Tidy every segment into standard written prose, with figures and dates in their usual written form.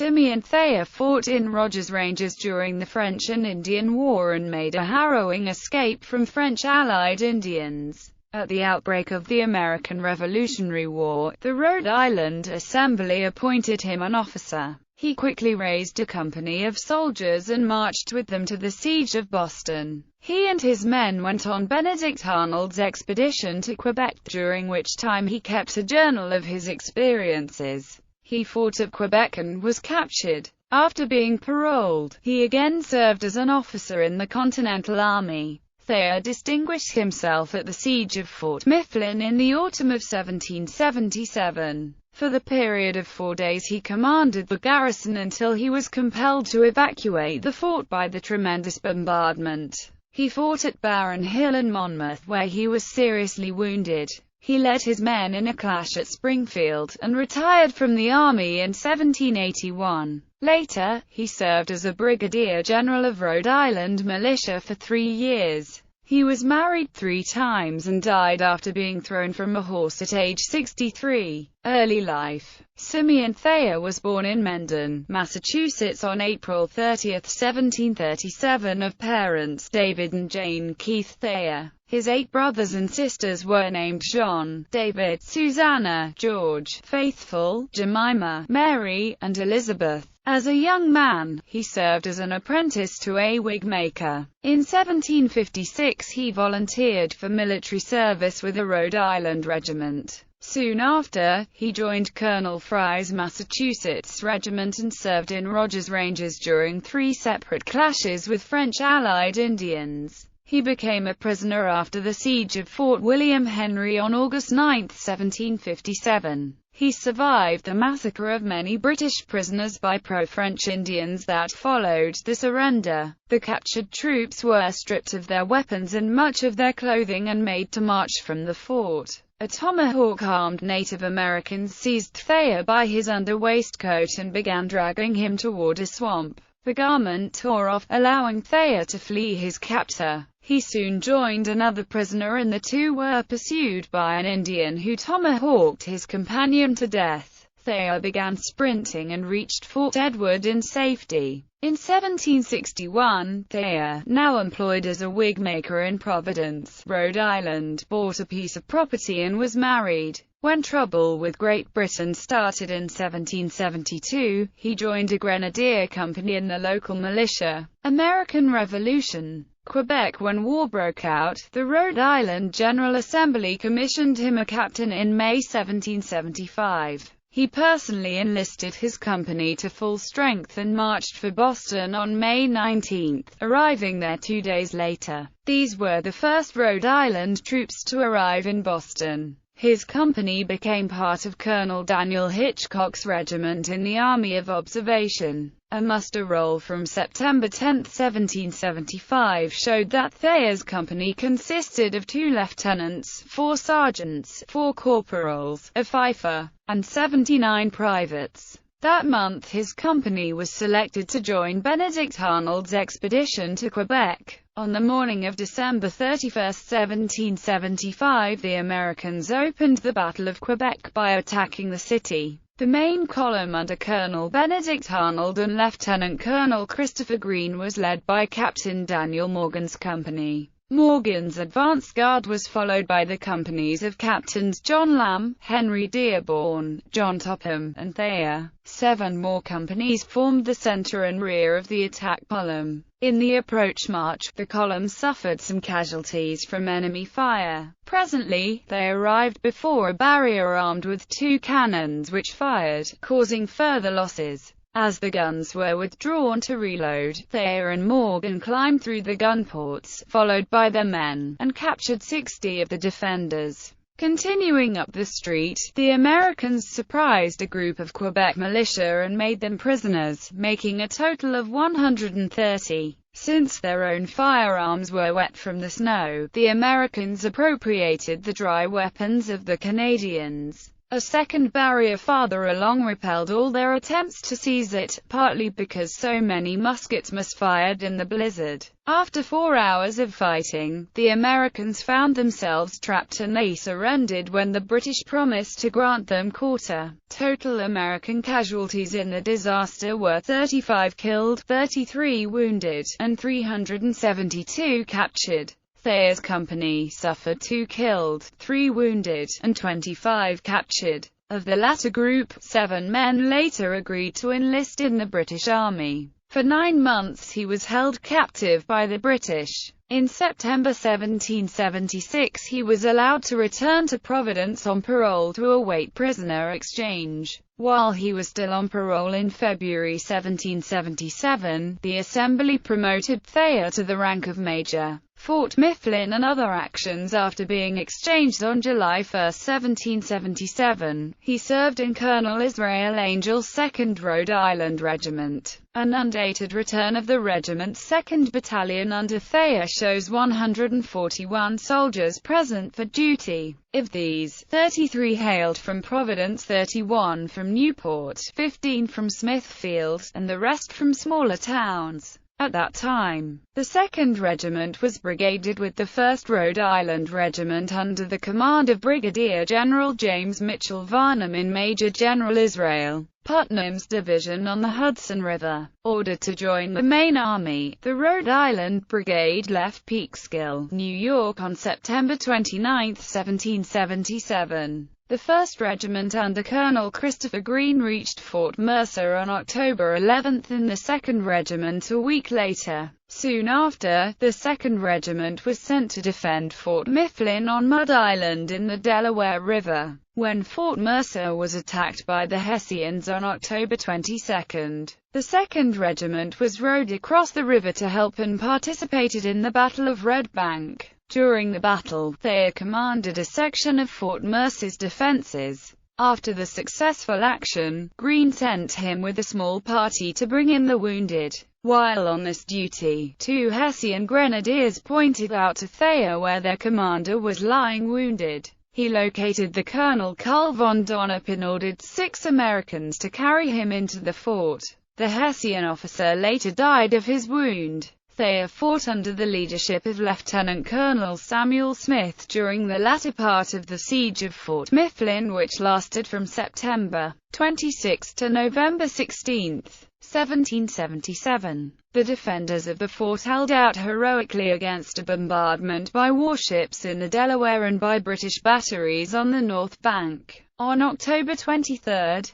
Simeon Thayer fought in Rogers Ranges during the French and Indian War and made a harrowing escape from French allied Indians. At the outbreak of the American Revolutionary War, the Rhode Island Assembly appointed him an officer. He quickly raised a company of soldiers and marched with them to the siege of Boston. He and his men went on Benedict Arnold's expedition to Quebec, during which time he kept a journal of his experiences. He fought at Quebec and was captured. After being paroled, he again served as an officer in the Continental Army. Thayer distinguished himself at the siege of Fort Mifflin in the autumn of 1777. For the period of 4 days he commanded the garrison until he was compelled to evacuate the fort by the tremendous bombardment. He fought at Barren Hill and Monmouth, where he was seriously wounded. He led his men in a clash at Springfield, and retired from the army in 1781. Later, he served as a brigadier general of Rhode Island militia for 3 years. He was married 3 times and died after being thrown from a horse at age 63. Early life. Simeon Thayer was born in Mendon, Massachusetts on April 30, 1737 of parents David and Jane Keith Thayer. His 8 brothers and sisters were named John, David, Susanna, George, Faithful, Jemima, Mary, and Elizabeth. As a young man, he served as an apprentice to a wig maker. In 1756 he volunteered for military service with a Rhode Island regiment. Soon after, he joined Colonel Fry's Massachusetts regiment and served in Rogers Ranges during 3 separate clashes with French allied Indians. He became a prisoner after the siege of Fort William Henry on August 9, 1757. He survived the massacre of many British prisoners by pro-French Indians that followed the surrender. The captured troops were stripped of their weapons and much of their clothing and made to march from the fort. A tomahawk-armed Native Americans seized Thayer by his underwaistcoat and began dragging him toward a swamp. The garment tore off, allowing Thayer to flee his captor. He soon joined another prisoner and the two were pursued by an Indian who tomahawked his companion to death. Thayer began sprinting and reached Fort Edward in safety. In 1761, Thayer, now employed as a wig maker in Providence, Rhode Island, bought a piece of property and was married. When trouble with Great Britain started in 1772, he joined a grenadier company in the local militia. American Revolution. Quebec. When war broke out, the Rhode Island General Assembly commissioned him a captain in May 1775. He personally enlisted his company to full strength and marched for Boston on May 19, arriving there 2 days later. These were the first Rhode Island troops to arrive in Boston. His company became part of Colonel Daniel Hitchcock's regiment in the Army of Observation. A muster roll from September 10, 1775 showed that Thayer's company consisted of 2 lieutenants, 4 sergeants, 4 corporals, a fifer, and 79 privates. That month his company was selected to join Benedict Arnold's expedition to Quebec. On the morning of December 31, 1775, the Americans opened the Battle of Quebec by attacking the city. The main column under Colonel Benedict Arnold and Lieutenant Colonel Christopher Green was led by Captain Daniel Morgan's company. Morgan's advance guard was followed by the companies of Captains John Lamb, Henry Dearborn, John Topham, and Thayer. 7 more companies formed the center and rear of the attack column. In the approach march, the column suffered some casualties from enemy fire. Presently, they arrived before a barrier armed with 2 cannons which fired, causing further losses. As the guns were withdrawn to reload, Thayer and Morgan climbed through the gun ports, followed by their men, and captured 60 of the defenders. Continuing up the street, the Americans surprised a group of Quebec militia and made them prisoners, making a total of 130. Since their own firearms were wet from the snow, the Americans appropriated the dry weapons of the Canadians. A second barrier farther along repelled all their attempts to seize it, partly because so many muskets misfired in the blizzard. After 4 hours of fighting, the Americans found themselves trapped and they surrendered when the British promised to grant them quarter. Total American casualties in the disaster were 35 killed, 33 wounded, and 372 captured. Thayer's company suffered 2 killed, 3 wounded, and 25 captured. Of the latter group, 7 men later agreed to enlist in the British Army. For 9 months he was held captive by the British. In September 1776 he was allowed to return to Providence on parole to await prisoner exchange. While he was still on parole in February 1777, the Assembly promoted Thayer to the rank of Major. Fort Mifflin and other actions. After being exchanged on July 1, 1777, he served in Colonel Israel Angel's 2nd Rhode Island Regiment. An undated return of the regiment's 2nd Battalion under Thayer shows 141 soldiers present for duty. Of these, 33 hailed from Providence, 31 from Newport, 15 from Smithfield, and the rest from smaller towns. At that time, the 2nd Regiment was brigaded with the 1st Rhode Island Regiment under the command of Brigadier General James Mitchell Varnum in Major General Israel Putnam's division on the Hudson River. Ordered to join the main army, the Rhode Island Brigade left Peekskill, New York on September 29, 1777. The 1st Regiment under Colonel Christopher Green reached Fort Mercer on October 11 and the 2nd Regiment a week later. Soon after, the 2nd Regiment was sent to defend Fort Mifflin on Mud Island in the Delaware River. When Fort Mercer was attacked by the Hessians on October 22, the 2nd Regiment was rowed across the river to help and participated in the Battle of Red Bank. During the battle, Thayer commanded a section of Fort Mercer's defenses. After the successful action, Green sent him with a small party to bring in the wounded. While on this duty, 2 Hessian grenadiers pointed out to Thayer where their commander was lying wounded. He located the Colonel Carl von Donop and ordered 6 Americans to carry him into the fort. The Hessian officer later died of his wound. Thayer fought under the leadership of Lieutenant Colonel Samuel Smith during the latter part of the siege of Fort Mifflin, which lasted from September 26 to November 16, 1777. The defenders of the fort held out heroically against a bombardment by warships in the Delaware and by British batteries on the north bank. On October 23,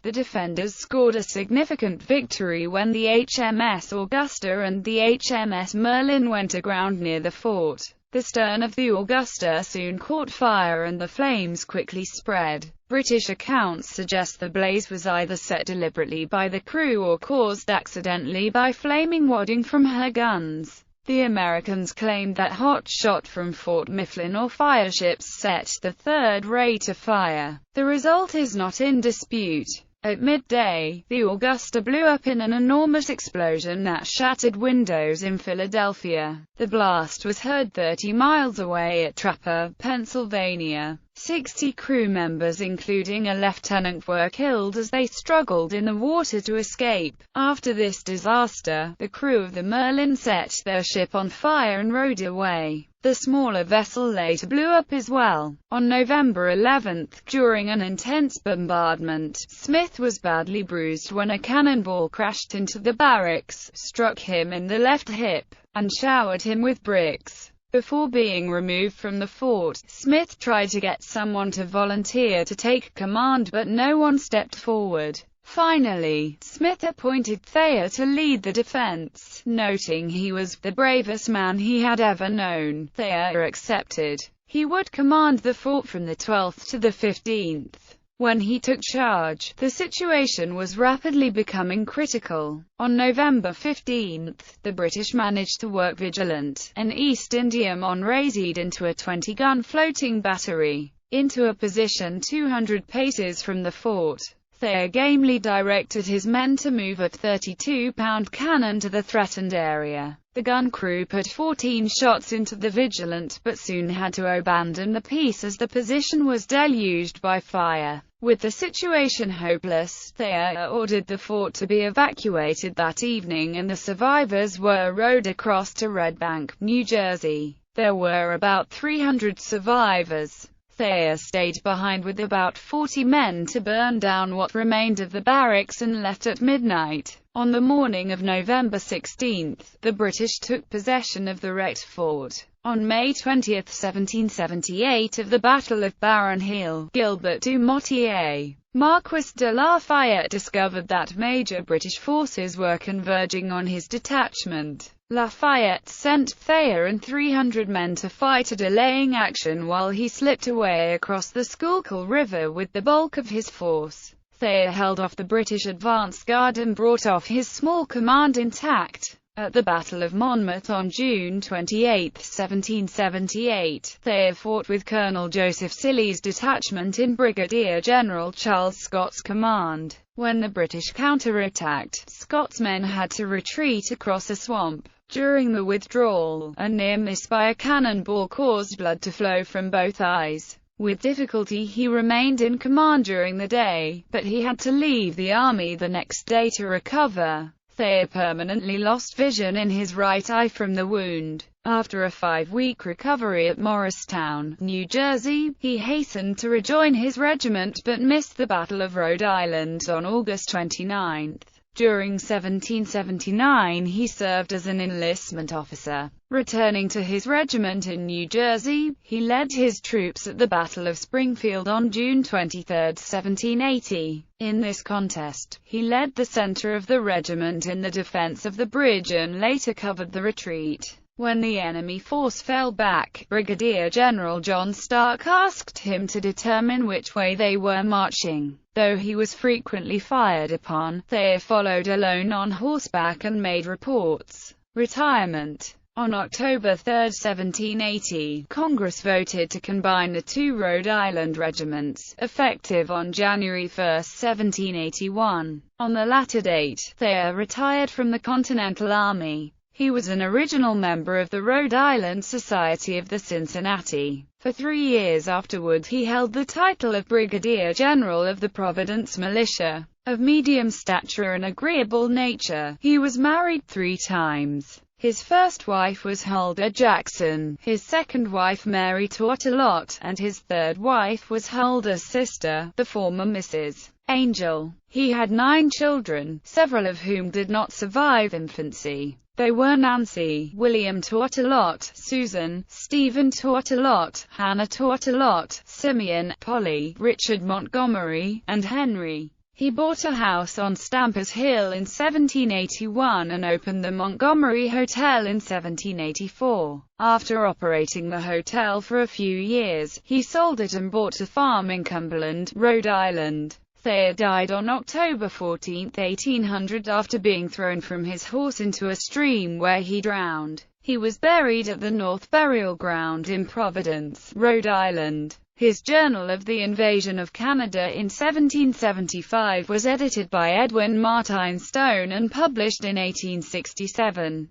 the defenders scored a significant victory when the HMS Augusta and the HMS Merlin went aground near the fort. The stern of the Augusta soon caught fire and the flames quickly spread. British accounts suggest the blaze was either set deliberately by the crew or caused accidentally by flaming wadding from her guns. The Americans claimed that hot shot from Fort Mifflin or fireships set the third rate afire. The result is not in dispute. At midday, the Augusta blew up in an enormous explosion that shattered windows in Philadelphia. The blast was heard 30 miles away at Trapper, Pennsylvania. 60 crew members including a lieutenant were killed as they struggled in the water to escape. After this disaster, the crew of the Merlin set their ship on fire and rowed away. The smaller vessel later blew up as well. On November 11, during an intense bombardment, Smith was badly bruised when a cannonball crashed into the barracks, struck him in the left hip, and showered him with bricks. Before being removed from the fort, Smith tried to get someone to volunteer to take command but no one stepped forward. Finally, Smith appointed Thayer to lead the defense, noting he was the bravest man he had ever known. Thayer accepted. He would command the fort from the 12th to the 15th. When he took charge, the situation was rapidly becoming critical. On November 15, the British managed to work Vigilant, an East India mon raided into a 20-gun floating battery, into a position 200 paces from the fort. Thayer gamely directed his men to move a 32-pound cannon to the threatened area. The gun crew put 14 shots into the Vigilant, but soon had to abandon the piece as the position was deluged by fire. With the situation hopeless, Thayer ordered the fort to be evacuated that evening, and the survivors were rowed across to Red Bank, New Jersey. There were about 300 survivors. Thayer stayed behind with about 40 men to burn down what remained of the barracks and left at midnight. On the morning of November 16, the British took possession of the wrecked fort. On May 20, 1778, of the Battle of Barron Hill, Gilbert du Motier, Marquis de Lafayette, discovered that major British forces were converging on his detachment. Lafayette sent Thayer and 300 men to fight a delaying action while he slipped away across the Schuylkill River with the bulk of his force. Thayer held off the British advance guard and brought off his small command intact. At the Battle of Monmouth on June 28, 1778, Thayer fought with Colonel Joseph Silly's detachment in Brigadier General Charles Scott's command. When the British counterattacked, Scott's men had to retreat across a swamp. During the withdrawal, a near miss by a cannonball caused blood to flow from both eyes. With difficulty he remained in command during the day, but he had to leave the army the next day to recover. Thayer permanently lost vision in his right eye from the wound. After a 5-week recovery at Morristown, New Jersey, he hastened to rejoin his regiment but missed the Battle of Rhode Island on August 29. During 1779 he served as an enlistment officer. Returning to his regiment in New Jersey, he led his troops at the Battle of Springfield on June 23, 1780. In this contest, he led the center of the regiment in the defense of the bridge and later covered the retreat. When the enemy force fell back, Brigadier General John Stark asked him to determine which way they were marching. Though he was frequently fired upon, Thayer followed alone on horseback and made reports. Retirement. On October 3, 1780, Congress voted to combine the two Rhode Island regiments, effective on January 1, 1781. On the latter date, Thayer retired from the Continental Army. He was an original member of the Rhode Island Society of the Cincinnati. For 3 years afterwards he held the title of Brigadier General of the Providence Militia. Of medium stature and agreeable nature, he was married 3 times. His first wife was Huldah Jackson, his second wife Mary Tortelot, and his third wife was Huldah's sister, the former Mrs. Angel. He had 9 children, several of whom did not survive infancy. They were Nancy, William Tortelot, Susan, Stephen Tortelot, Hannah Tortelot, Simeon, Polly, Richard Montgomery, and Henry. He bought a house on Stampers Hill in 1781 and opened the Montgomery Hotel in 1784. After operating the hotel for a few years, he sold it and bought a farm in Cumberland, Rhode Island. Thayer died on October 14, 1800 after being thrown from his horse into a stream where he drowned. He was buried at the North Burial Ground in Providence, Rhode Island. His Journal of the Invasion of Canada in 1775 was edited by Edwin Martine Stone and published in 1867.